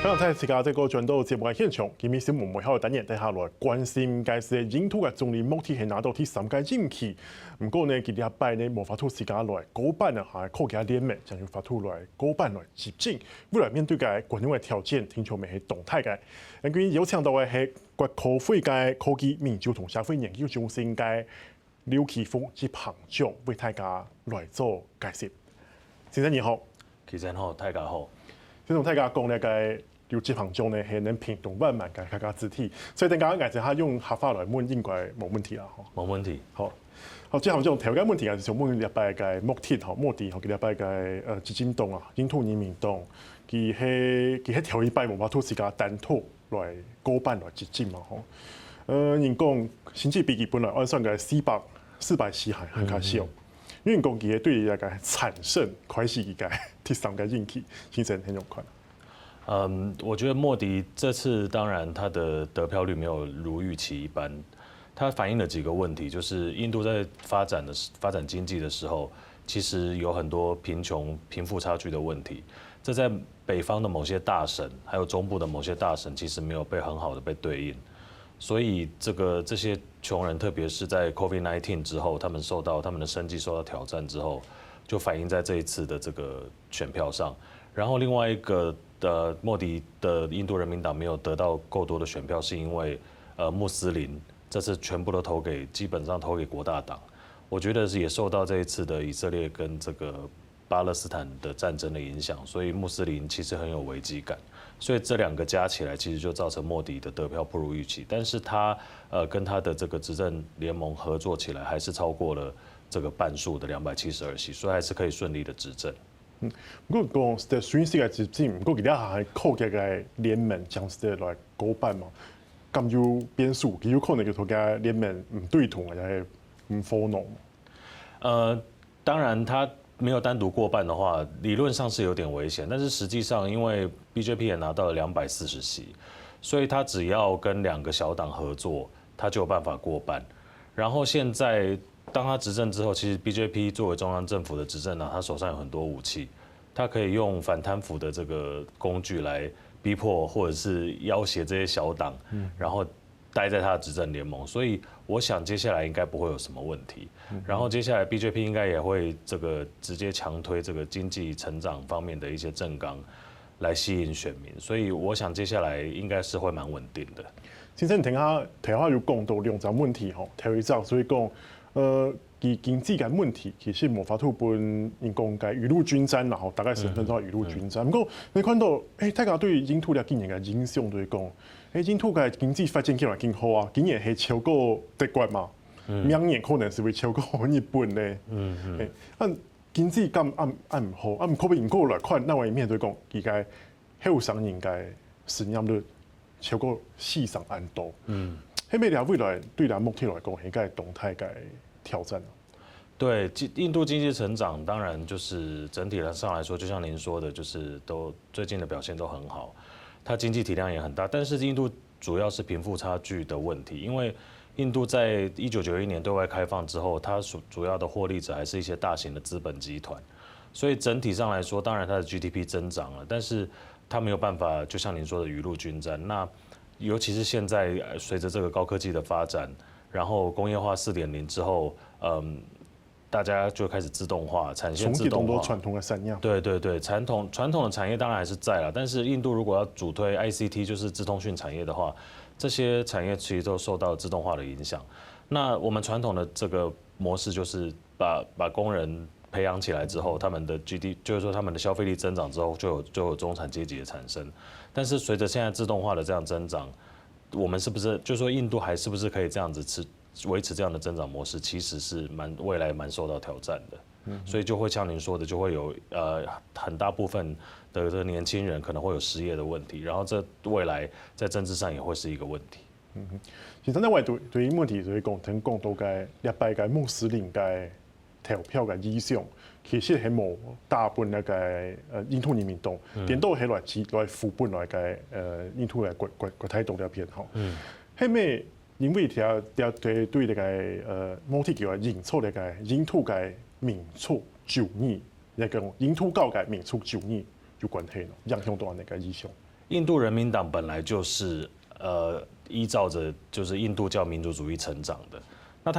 刚才自家这个转到节目嘅现场，今日新闻媒体等人底下来关心，该是印度嘅总理目前系拿到第3届任期。不过呢，今日拜呢无法度自家来高办啊，还靠其他联盟将要发出来高办来接近。未来面对嘅各种嘅条件，听说未系动态嘅。佢有请到嘅系国科会嘅科技研究同社会研究中心嘅刘启峰及彭总为大家来做解释。先生你好，先生好，大家好。先同大家讲呢个。有这项中呢，系能平动万万嘅客家肢体，所以等下佢用客话来问，应该冇问题啦，冇问题。好，这项种条件问题係想問禮拜嘅目的吼，目的吼，佢禮拜嘅基進黨啊，印度人民黨，佢係條禮拜無法度時間單拖來高辦來接近嘛吼。人講新制比佢本來按算嘅400西海很較少，因為講佢對嚟個產生開始佢嘅第3個任期形成很有關。我覺得莫迪這次當然他的得票率沒有如預期一般，它反映了幾個問題，就是印度在發展經濟的時候，其實有很多貧富差距的問題，這在北方的某些大省，還有中部的某些大省，其實沒有被很好的被對應，所以這些窮人，特別是在 COVID-19 之後，他們的生計受到挑戰之後，就反映在這一次的這個選票上，然後另外一個。莫迪的印度人民黨沒有得到夠多的選票，是因為穆斯林這次全部都基本上投給國大黨。我覺得是也受到這一次的以色列跟這個巴勒斯坦的戰爭的影響，所以穆斯林其實很有危機感。所以這兩個加起來，其實就造成莫迪的得票不如預期。但是他跟他的這個執政聯盟合作起來，還是超過了這個半數的272席，所以還是可以順利的執政。不過講係選舉嘅執政，不過佢哋係靠嘅嘅聯盟將係來高辦嘛，咁有變數，佢有可能佢同嘅聯盟唔對同，或者係唔夥弄。當然，他沒有單獨過半的話，理論上是有點危險，但是實際上，因為 BJP 也拿到了240席，所以他只要跟2個小黨合作，他就有辦法過半。然後現在。當他執政之後，其實 BJP 作為中央政府的執政黨，他手上有很多武器，他可以用反貪腐的這個工具來逼迫或者是要挾這些小黨，然後待在他的執政聯盟。所以我想接下來應該不會有什麼問題。然後接下來 BJP 應該也會這個直接強推這個經濟成長方面的一些政綱，來吸引選民。所以我想接下來應該是會蠻穩定的。先生，聽下有講到兩個問題吼，頭一個所以講。經濟嘅問題其實無法度本人講嘅雨露均沾，然後大概成分都係雨露均沾。不過你看到，大家對印度嘅經營嘅影響對講，印度嘅經濟發展起來更好啊，今年係超過德國嘛，明年可能是會超過日本咧。經濟咁唔好，唔可唔過來看，那位面對講，而家後生人嘅失業率超過400萬多。喺未來對目前來講，應該係動態嘅挑戰。對，印度經濟成長當然就是整體上來說，就像您說的，就是最近的表現都很好，它經濟體量也很大。但是印度主要是貧富差距的問題，因為印度在1991年對外開放之後，它主要的獲利者還是一些大型的資本集團，所以整體上來說，當然它的 GDP 增長了，但是它沒有辦法，就像您說的雨露均沾。那尤其是現在隨着這個高科技的發展，然後工業化4.0之後，大家就開始自動化，產線自動化。傳統的產業。對，傳統的產業當然還是在啦，但是印度如果要主推 ICT，就是資通訊產業的話，這些產業其實都受到自動化的影響。那我們傳統的這個模式就是把工人培養起來之後，他們的 GDP，就是說他們的消費力增長之後，就有中產階級的產生。但是隨着現在自動化的這樣增長，我們是不是就是說印度還是不是可以這樣子維持這樣的增長模式，其實是未來蠻受到挑戰的。所以就會像您說的，就會有很大部分的這個年輕人可能會有失業的問題，然後這未來在政治上也會是一個問題。其實我對於問題就係講到嘅禮拜嘅穆斯林嘅投票嘅意向，其實係冇大半嘅印度人民黨，點都係來扶本來嘅印度嘅國體黨嘅偏好。係咪因為條對呢個某啲叫認錯呢個印度嘅民族主義，一個印度教嘅民族主義有關係咯，影響到呢個意向。印度人民党本来就是依照着就是印度教民族主义成长的，那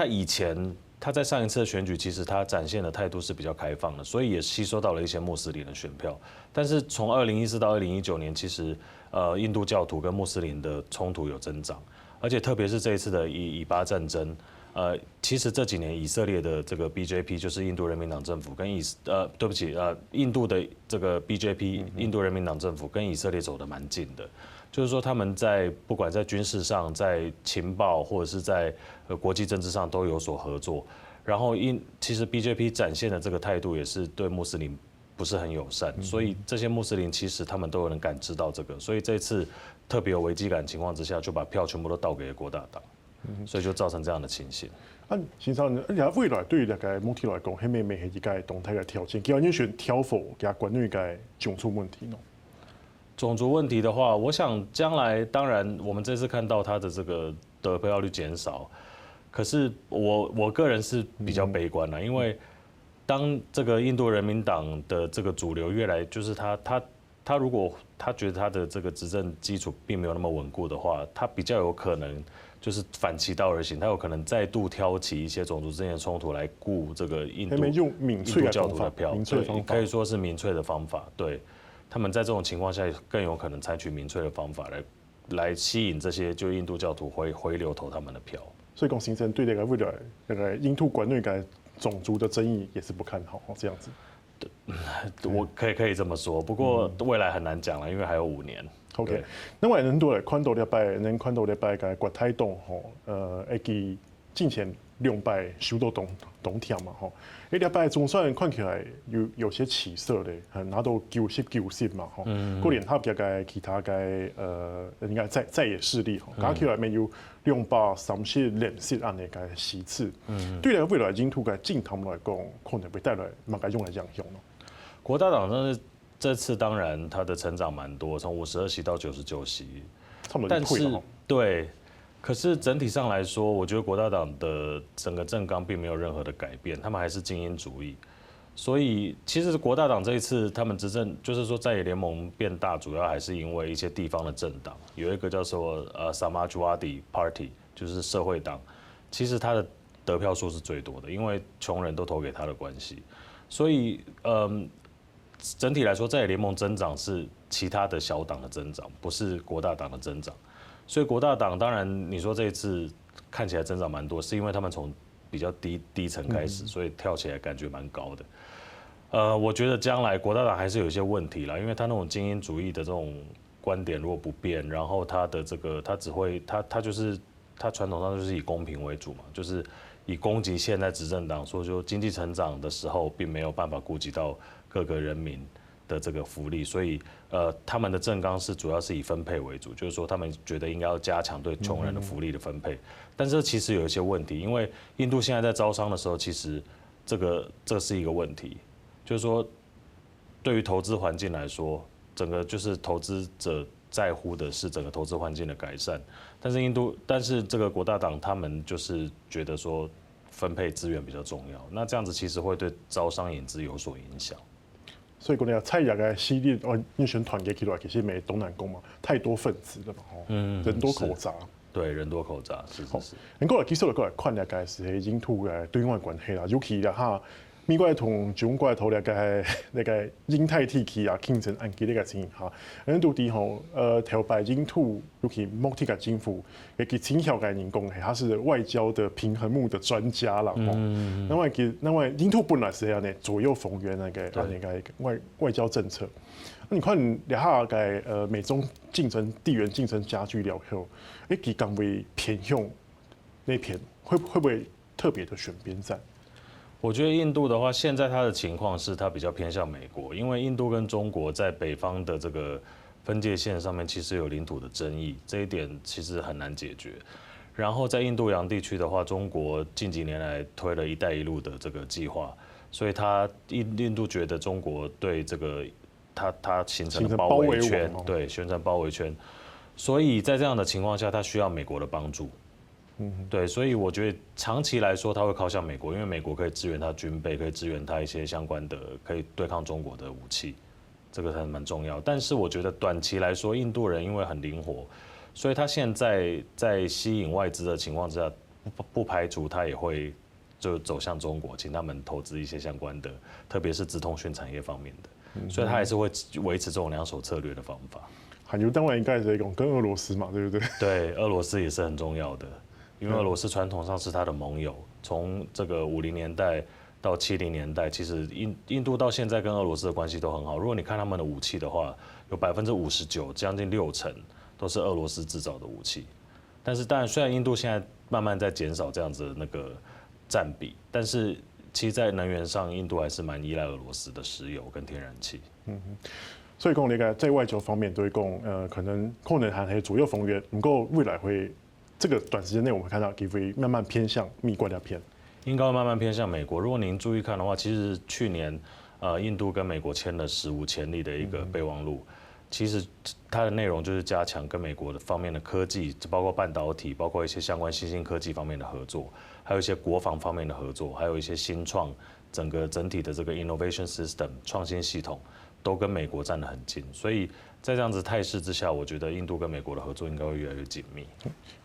他在上一次的选举，其实他展现的态度是比较开放的，所以也吸收到了一些穆斯林的选票。但是从2014到2019年，其实印度教徒跟穆斯林的冲突有增长，而且特别是这一次的以巴战争，其实这几年以色列的这个 BJP 就是印度人民党政府跟对不起印度的这个 BJP 印度人民党政府跟以色列走得蛮近的。就是说，他们不管在军事上、在情报或者是在国际政治上都有所合作。然后其实 BJP 展现的这个态度也是对穆斯林不是很友善，所以这些穆斯林其实他们都有能感知到这个，所以这次特别有危机感的情况之下，就把票全部都倒给了国大党，所以就造成这样的情形。先生，而且未来对于大家目前来讲，迄咩係一個動態嘅條件，叫人選挑否加關於個種族問題呢？种族问题的话，我想将来当然我们这次看到他的这个得票率减少，可是我个人是比较悲观的，因为当这个印度人民党的这个主流越来就是他如果他觉得他的这个执政基础并没有那么稳固的话，他比较有可能就是反其道而行，他有可能再度挑起一些种族之间的冲突来顾这个印度教徒的票，对，可以说是民粹的方法，对。他们在这种情况下更有可能采取民粹的方法来吸引这些就印度教徒回流投他们的票。所以龚先生对未来那个印度管内个种族的争议也是不看好这样子。我可以这么说，不过未来很难讲了，因为还有5年。OK， 那我能多来看到礼拜个国台党会记之前2擺收到動條嘛吼，禮拜總算看起來有些起色咧，拿到90嘛吼，個聯合嘅其他嘅應該在野勢力吼，加起來面有230連席安尼嘅席次，對嚟未來印度嘅政壇來講，可能會帶來乜嘅種嘅影響咯。國大黨這次當然它的成長蠻多，從52席到99席，差不多一倍了。對。可是整體上來說，我覺得國大黨的整個政綱並沒有任何的改變，他們還是精英主義。所以其實國大黨這一次他們執政，就是說在野聯盟變大，主要還是因為一些地方的政黨，有一個叫做Samajwadi Party， 就是社會黨，其實他的得票數是最多的，因為窮人都投給他的關係。所以整體來說，在野聯盟增長是其他的小黨的增長，不是國大黨的增長。所以國大黨當然，你說這一次看起來增長蠻多，是因為他們從比較低層開始，所以跳起來感覺蠻高的。我覺得將來國大黨還是有一些問題啦，因為他那種精英主義的這種觀點如果不變，然後他的這個他只會他就是他傳統上就是以公平為主嘛，就是以攻擊現在執政黨，說就經濟成長的時候並沒有辦法顧及到各個人民的這個福利，所以他們的政綱是主要是以分配為主，就是說他們覺得應該要加強對窮人的福利的分配，但是其實有一些問題，因為印度現在在招商的時候，其實這是一個問題，就是說對於投資環境來說，整個就是投資者在乎的是整個投資環境的改善，但是這個國大黨他們就是覺得說分配資源比較重要，那這樣子其實會對招商引資有所影響。所以講你蔡亞嘅系列，因選團結起來其實沒東南宮嘛，太多分子了嘛，人多口雜。對，人多口雜，是。你過來繼續過來看咧，個是印度嘅對外關係啦，尤其啦嚇，美國同中國頭咧個印太地區啊競爭案件呢個情形嚇，印度啲吼頭擺印度尤其莫蒂嘅政府，佢傾向嘅人講係，他是外交的平衡木的專家啦，因為印度本來是係呢左右逢源那個外交政策。那你看兩下個美中競爭地緣競爭加劇了後，佢更為偏向那邊，會不會特別的選邊站？我覺得印度的話，現在它的情況是它比較偏向美國，因為印度跟中國在北方的這個分界線上面其實有領土的爭議，這一點其實很難解決。然後在印度洋地區的話，中國近幾年來推了一帶一路的這個計劃，所以印度覺得中國對這個它形成了包圍圈，對，形成包圍圈，所以在這樣的情況下，它需要美國的幫助。對，所以我覺得長期來說，它會靠向美國，因為美國可以支援它軍備，可以支援它一些相關的可以對抗中國的武器，这个还蛮重要。但是我觉得短期来说，印度人因为很灵活，所以他现在在吸引外资的情况之下，不排除他也会就走向中国，请他们投资一些相关的，特别是资通讯产业方面的，所以他还是会维持这种两手策略的方法。还有当然应该是一种跟俄罗斯嘛，对不对？对，俄罗斯也是很重要的，因为俄罗斯传统上是他的盟友，从这个50年代到70年代，其实印度到现在跟俄罗斯的关系都很好。如果你看他们的武器的话，有59%，将近60%都是俄罗斯制造的武器。但是当然，虽然印度现在慢慢在减少这样子的那个占比，但是其实在能源上，印度还是蛮依赖俄罗斯的石油跟天然气。所以讲那个在外交方面都会讲，可能还是左右逢源，不过未来会这个短时间内我们看到机会慢慢偏向美国那边，应该会慢慢偏向美国。如果您注意看的话，其实去年印度跟美国签了史无前例的一个备忘录，其实它的内容就是加强跟美国的方面的科技，包括半导体，包括一些相关新兴科技方面的合作，还有一些国防方面的合作，还有一些新创整体的这个 innovation system 创新系统。都跟美国站得很近，所以在这样子态势之下，我觉得印度跟美国的合作应该会越来越紧密。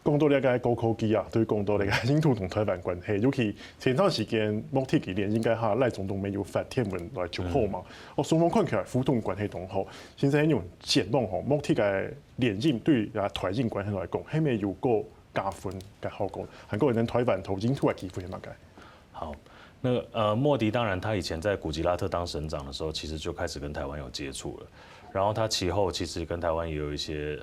講到呢個高科技啊，對講到呢個印度同台灣關係，尤其前段時間莫提幾年應該嚇賴總統沒有發天文來祝賀嘛，雙方看起來互動關係都好。現在用展望吼，莫提嘅連任對啊台印關係來講，係咪有個加分嘅效果？韓國人台灣投印度嘅機會係乜嘅？好。那莫迪當然他以前在古吉拉特當省長的時候，其實就開始跟台灣有接觸了。然後他其後其實跟台灣也有一些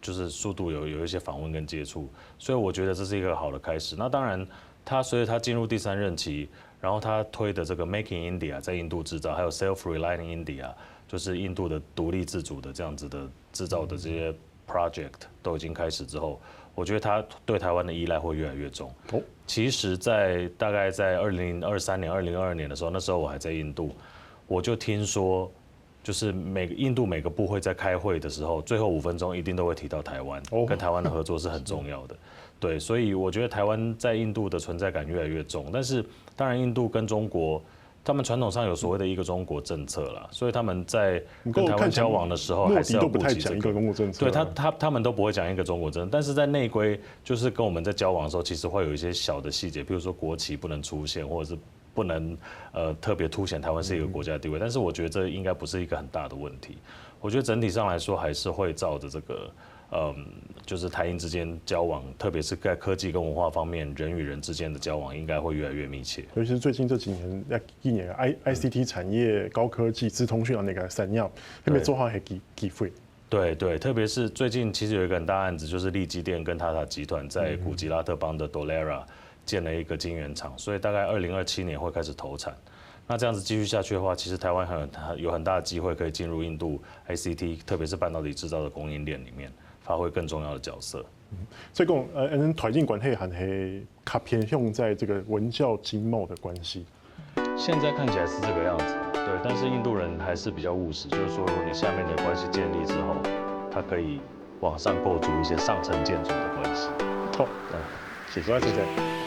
就是速度有一些訪問跟接觸，所以我覺得這是一個好的開始。那當然，他隨着他進入第3任期，然後他推的這個 Make in India 在印度製造，還有 Self-Reliant India 就是印度的獨立自主的這樣子的製造的這些 project 都已經開始之後。我覺得他對台灣的依賴會越來越重。其實大概在2023年、2022年的時候，那時候我還在印度，我就聽說，就是印度每個部會在開會的時候，最後5分鐘一定都會提到台灣，跟台灣的合作是很重要的。對，所以我覺得台灣在印度的存在感越來越重。但是當然，印度跟中國。他們傳統上有所謂的一個中國政策啦，所以他們在跟台灣交往的時候，還是要顧及這個。對他們都不會講一個中國政策，但是在內規就是跟我們在交往的時候，其實會有一些小的細節，譬如說國旗不能出現，或者是不能特別凸顯台灣是一個國家地位。但是我覺得這應該不是一個很大的問題。我覺得整體上來說，還是會照着這個。就是台印之間交往，特別是在科技跟文化方面，人與人之間的交往應該會越來越密切。尤其是最近這幾年，ICT 產業、高科技、資通訊啊那個三樣，係咪做好係機會？對，特別是最近其實有一個很大案子，就是力積電跟塔塔集團在古吉拉特邦的 Dholera 建了一個晶圓廠，所以大概2027年會開始投產。那這樣子繼續下去的話，其實台灣有很大的機會可以進入印度 ICT， 特別是半導體製造的供應鏈裡面。發揮更重要的角色，所以講台印關係還係較偏向在這個文教經貿的關係。現在看起來是這個樣子，對，但是印度人還是比較務實，就是說，如果你下面的關係建立之後，它可以往上構築一些上層建築的關係。好，謝謝。